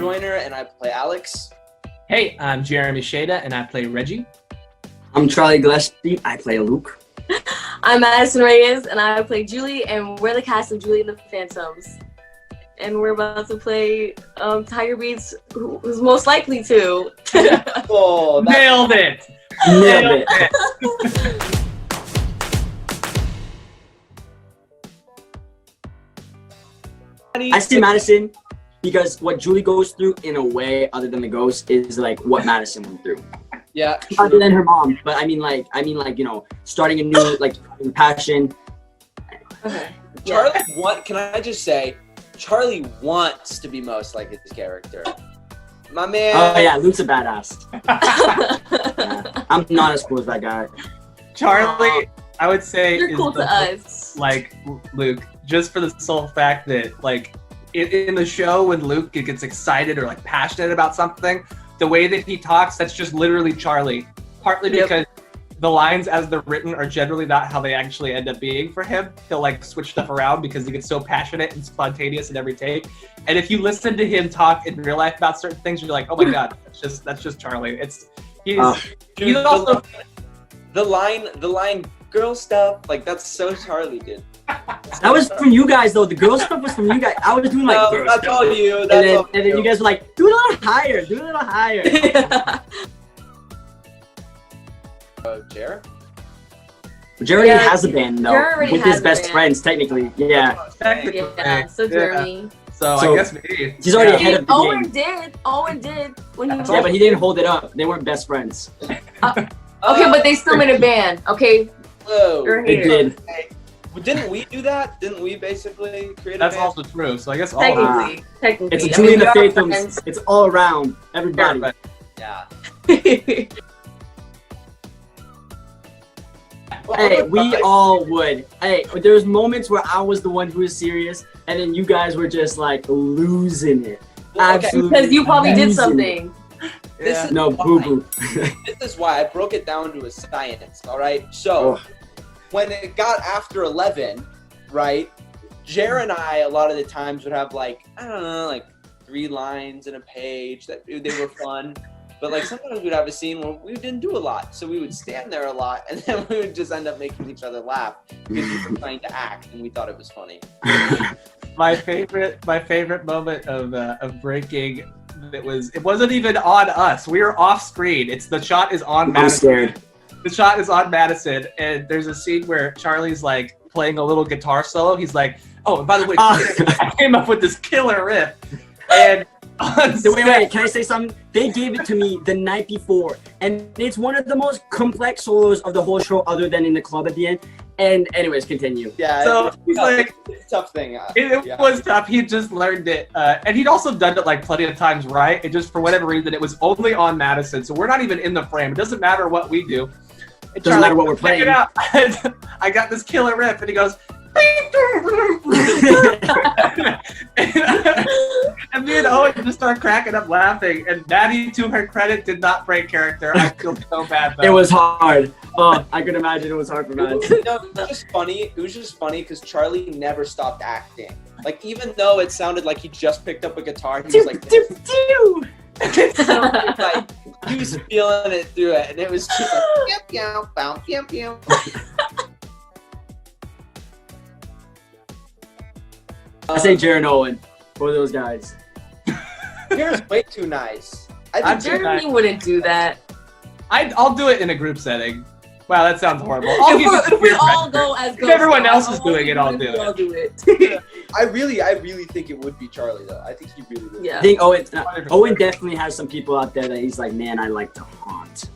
Joyner, and I play Alex. Hey, I'm Jeremy Shada, and I play Reggie. I'm Charlie Gillespie. I play Luke. I'm Madison Reyes, and I play Julie, and we're the cast of Julie and the Phantoms. And we're about to play TigerBeat's Who's Most Likely To. Oh, Nailed it! Nailed it. I say Madison because what Julie goes through in a way other than the ghost is like what Madison went through. Yeah. Other than her mom, but I mean like starting a new passion. Okay. Charlie, can I just say, Charlie wants to be most like his character. My man. Oh yeah, Luke's a badass. Yeah, I'm not as cool as that guy. Charlie, I would say, You're cool to us. Like Luke, just for the sole fact that like in the show when Luke gets excited or like passionate about something, the way that he talks, that's just literally Charlie. Partly because the lines as they're written are generally not how they actually end up being for him. He'll like switch stuff around because he gets so passionate and spontaneous in every take. And if you listen to him talk in real life about certain things, you're like, oh my god, that's just Charlie. He's also the line girl stuff, like that's so Charlie, dude. That was from you guys though. The girl stuff was from you guys. I was doing like no, girl that's stuff. all you. And then you guys were like, do it a little higher, do it a little higher. Jer? Jeremy has a band though, with his best friends technically. Yeah. Yeah, so Jeremy. So I guess me. He's already ahead of the game. Owen did. When he was but he didn't hold it up. They weren't best friends. Okay, but they still made a band. Okay. Whoa. They did. Didn't we do that? Didn't we basically create a That's band? also true. So I guess all technically. It's a Julie and the Phantoms. It's all around. Everybody. Yeah. Hey, we all would. Hey, there's moments where I was the one who was serious, and then you guys were just like losing it. Absolutely. Because you probably did something. No, boo-boo. This is why I broke it down to a science, all right? So, when it got after 11, right, Jer and I, a lot of the times, would have, like, I don't know, like 3 lines in a page that they were fun. But, like, sometimes we'd have a scene where we didn't do a lot. So we would stand there a lot, and then we would just end up making each other laugh because we were trying to act, and we thought it was funny. My favorite moment of breaking, it wasn't even on us. We were off screen. The shot is on Madison. I'm scared. The shot is on Madison, and there's a scene where Charlie's like playing a little guitar solo. He's like, oh, and by the way, I came up with this killer riff. And wait, can I say something? They gave it to me the night before, and it's one of the most complex solos of the whole show, other than in the club at the end. And anyways, continue. Yeah. So he's like, it's a tough thing. It was tough. He just learned it, and he'd also done it like plenty of times, right? It just for whatever reason, it was only on Madison, so we're not even in the frame. It doesn't matter what we do. It doesn't matter what we're playing. Check it out. I got this killer riff, and he goes. And me and Owen just start cracking up laughing, and Maddie, to her credit, did not break character. I feel so bad though. It was hard. Oh, I could imagine it was hard for Maddie. No, it was just funny because Charlie never stopped acting. Like, even though it sounded like he just picked up a guitar, he was like, like he was feeling it through it, and it was just like, pew, pew, pew, pew. I say Jared Owen. Both of those guys. Jared's way too nice. I think Jeremy wouldn't do that. I'll do it in a group setting. Wow, that sounds horrible. If we all go as ghosts, if everyone else is doing it, I'll do it. I'll do it. I really think it would be Charlie though. I think he really would. Yeah. I think Owen definitely has some people out there that he's like, man, I like to haunt.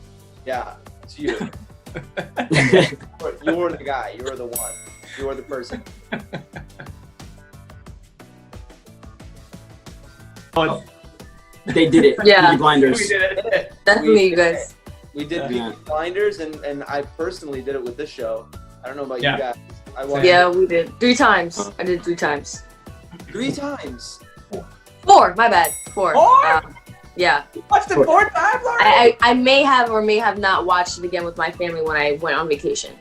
Yeah, it's you. You're the guy. You're the one. You're the person. Oh. They did it. Yeah. Peaky Blinders. We did it. Definitely, you guys. We did Peaky Blinders, and I personally did it with this show. I don't know about you guys. Yeah, we did 3 times. I did 3 times. 3 times. 4. My bad. 4. 4? Yeah. You watched it 4 times already? I may have or may have not watched it again with my family when I went on vacation.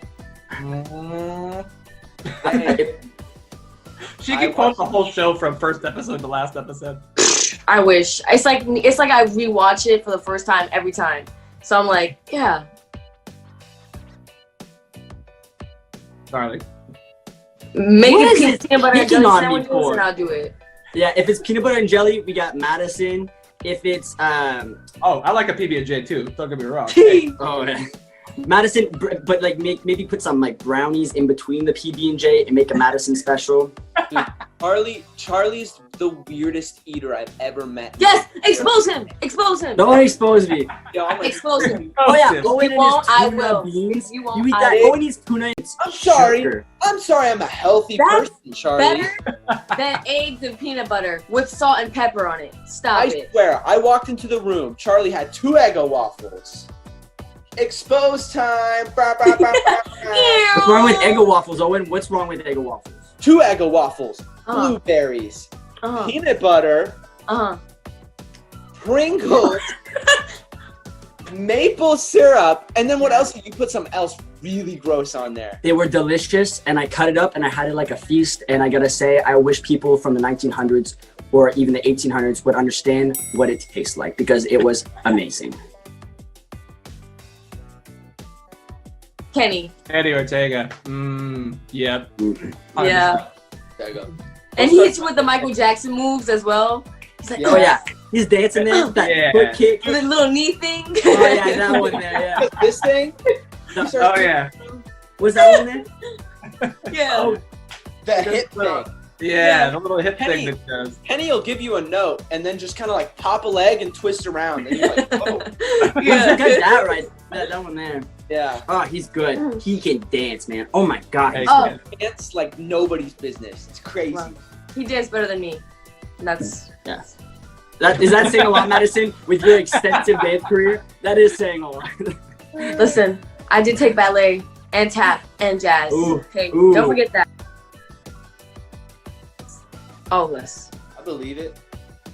She can quote the whole show from first episode to last episode. I wish. It's like I rewatch it for the first time every time. So I'm like, yeah. Sorry. Make What it is it peanut butter and picking jelly on me sandwiches, for? and I'll do it. Yeah, if it's peanut butter and jelly, we got Madison. If it's Oh, I like a PB&J too. Don't get me wrong. oh yeah. Madison, but like maybe put some like brownies in between the PB&J and make a Madison special. Charlie's the weirdest eater I've ever met. Yes, expose him. Expose him. Don't expose me. Yo, I'm like, Expose him. Oh yeah, Owen and won't, his I tuna will. beans. You won't, You eat I that? will. Owen eats tuna. It's I'm sorry. sugar. I'm sorry. I'm a healthy That's person, Charlie. Better than eggs and peanut butter with salt and pepper on it. Stop I it. swear, I walked into the room. Charlie had 2 Eggo waffles. Expose time. Bah, bah, bah, bah, bah. What's wrong with Eggo waffles, Owen? What's wrong with Eggo waffles? 2 Eggo waffles. Uh-huh. Blueberries. Uh-huh. Peanut butter. Uh-huh. Pringles. Maple syrup. And then what else? You put something else really gross on there. They were delicious, and I cut it up, and I had it like a feast. And I gotta say, I wish people from the 1900s or even the 1800s would understand what it tastes like, because it was amazing. Kenny. Eddie Ortega. Yep. Yeah. There you go. And he hits you with the Michael Jackson moves as well. He's like, Oh yeah, he's dancing there, that Yeah. foot kick. the little knee thing. Oh yeah, that one there. Yeah. This thing. Oh yeah. Was that one there? Yeah. Oh, The hip thing. Yeah, the little hip Penny. thing that does. Penny will give you a note and then just kind of like pop a leg and twist around. And you're like, oh. yeah. Look at that right. That one there. Yeah. Oh, he's good. He can dance, man. Oh my god. Hey, Oh. man. It's like nobody's business. It's crazy. Wow. He danced better than me. That's Yeah. Is that saying a lot, Madison? With your extensive dance career, that is saying a lot. Listen, I did take ballet and tap and jazz. Ooh. Okay, Ooh. don't forget that. All of us. I believe it.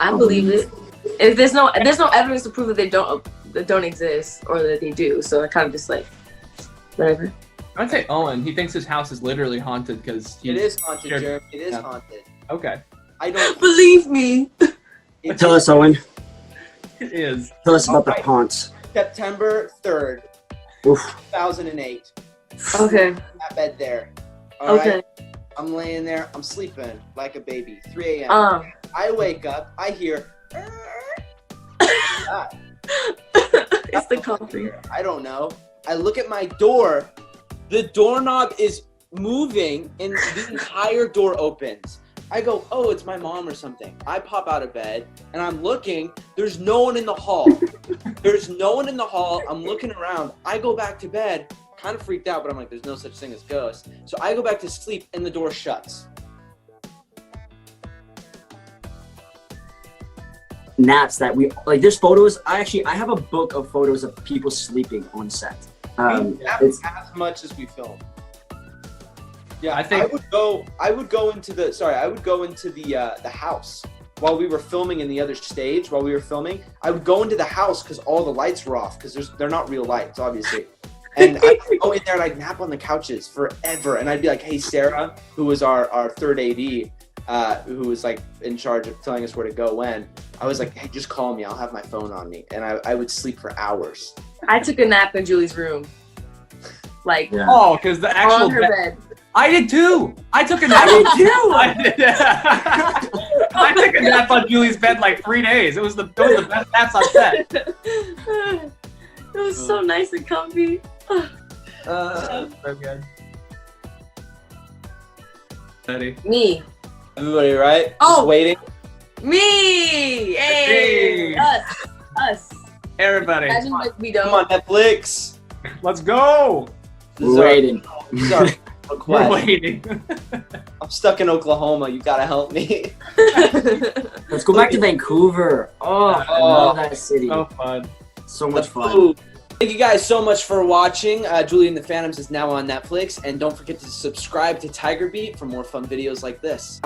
I believe it. If there's no evidence to prove that they don't exist or that they do, so I kind of just like whatever. I'd say Owen. He thinks his house is literally haunted because It is haunted, Sure. Jeremy. It is Yeah. haunted. Okay. I don't. Believe me. It's Tell us, Owen. It is. Tell us about the Alright. haunts. September 3rd, Oof. 2008. Okay. That bed there. All right. Okay. I'm laying there. I'm sleeping like a baby. 3 a.m. I wake up. I hear. It's the coffee. I don't know. I look at my door. The doorknob is moving and the entire door opens. I go, oh, it's my mom or something. I pop out of bed and I'm looking. There's no one in the hall. There's no one in the hall. I'm looking around. I go back to bed, kind of freaked out, but I'm like, there's no such thing as ghosts. So I go back to sleep and the door shuts. Naps that we like. There's photos. I have a book of photos of people sleeping on set. It's As much as we film. Yeah, I think- I would go into the house while we were filming in the other stage. While we were filming, I would go into the house because all the lights were off because they're not real lights, obviously. And I'd go in there and I'd nap on the couches forever. And I'd be like, hey, Sarah, who was our third AD, who was like in charge of telling us where to go when. I was like, hey, just call me. I'll have my phone on me. And I would sleep for hours. I took a nap in Julie's room. Like Yeah. Oh, because the actual on her bed. I did too. I took a nap. I did. I took a nap on Julie's bed like 3 days. It was the best naps on set. It was so nice and comfy. So good. Eddie. Me. Everybody, right? Oh. Just waiting. Me! Hey! Hey. Us! Everybody, Imagine what we Come on, don't. Netflix. let's go. This is our- waiting. this is our We're request. waiting. I'm stuck in Oklahoma. You gotta help me. Let's go back to Vancouver. Oh, I love that city. So fun. So much The fun. food. Thank you guys so much for watching. Julie and the Phantoms is now on Netflix. And don't forget to subscribe to TigerBeat for more fun videos like this.